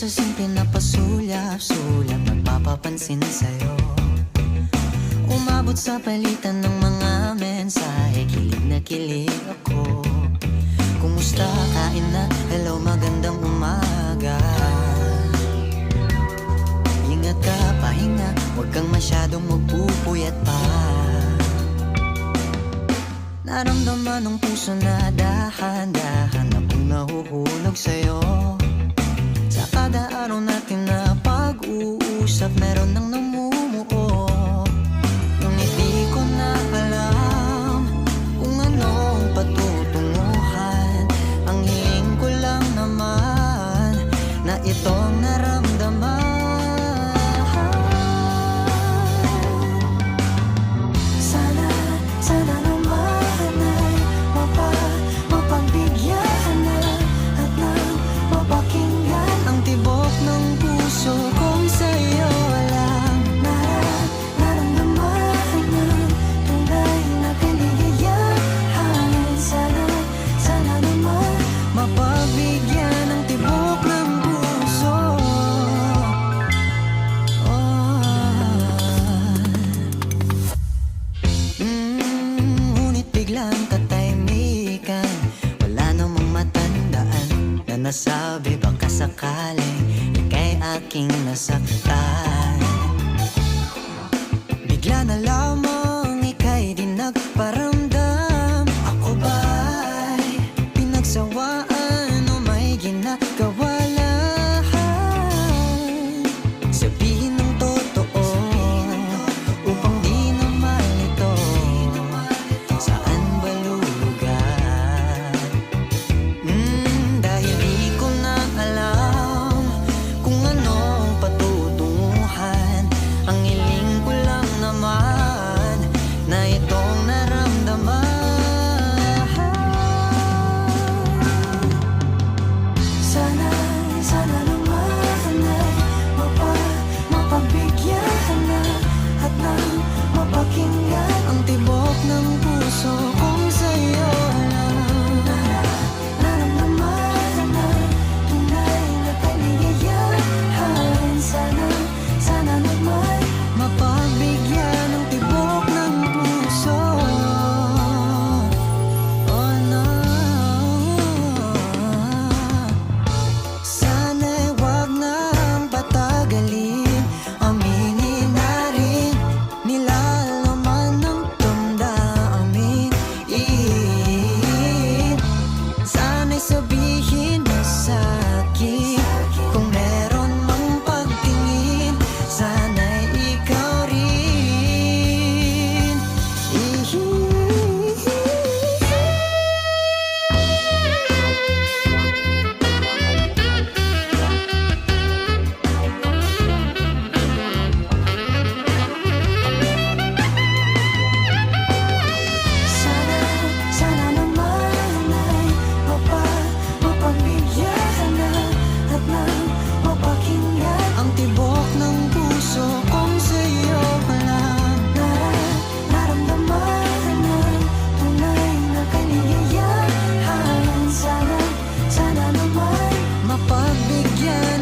Sasing pinapasulyap-sulyap, nagpapapansin sa'yo. Umabot sa palitan ng mga mensahe, kilig na kilig ako. Kumusta, kain na, hello, magandang umaga. Ingat ka, pahinga, huwag kang masyadong magpupuyat pa. Naramdaman ng puso na dahan-dahan na kung nahuhulog sa'yo. Sa kada araw natin na pag-uusap, meron nang namumuo. Ngunit di ko na alam kung anong patutunguhan. Ang hiling ko lang naman na itong naramdaman. Sana naman ay mapagbigyan na at nang mapakinggan ang tibok ng puso kong sa'yo lang naramdaman ng tunay na kaligayahan. Sana naman mapagbigyan ang tibok ng puso. Ngunit biglang katahimikan, wala namang matandaan na nasabi baka sakaling ika'y aking nasaktan. Bigla na lamang ika'y di nagparamdam. Ako ba'y pinagsawaan o may ginagawa lang? Sabihin ng totoo upang di na malito. Saan ba lulugar? Dahil di ko na alam kung anong patutunguhan. Ang hiling ko lang naman na itong naramdaman. Sana naman ay mapagbigyan na at nang mapakinggan ang tibok ng puso kong sa'yo lang naramdaman ng tunay na kaligayahan. Sana naman mapagbigyan ang tibok ng puso. Oh no. Sana'y wag nang patagalin, aminin na rin nilalaman ng damdamin. Sana'y sabihin mo sa'kin kung meron mang pagtingin. Sana'y ikaw rin. Sana naman ay mapagbigyan na at nang mapakinggan ang tibok ng puso kong sa'yo lang naramdaman ng tunay na kaligayahan. Sana naman mapagbigyan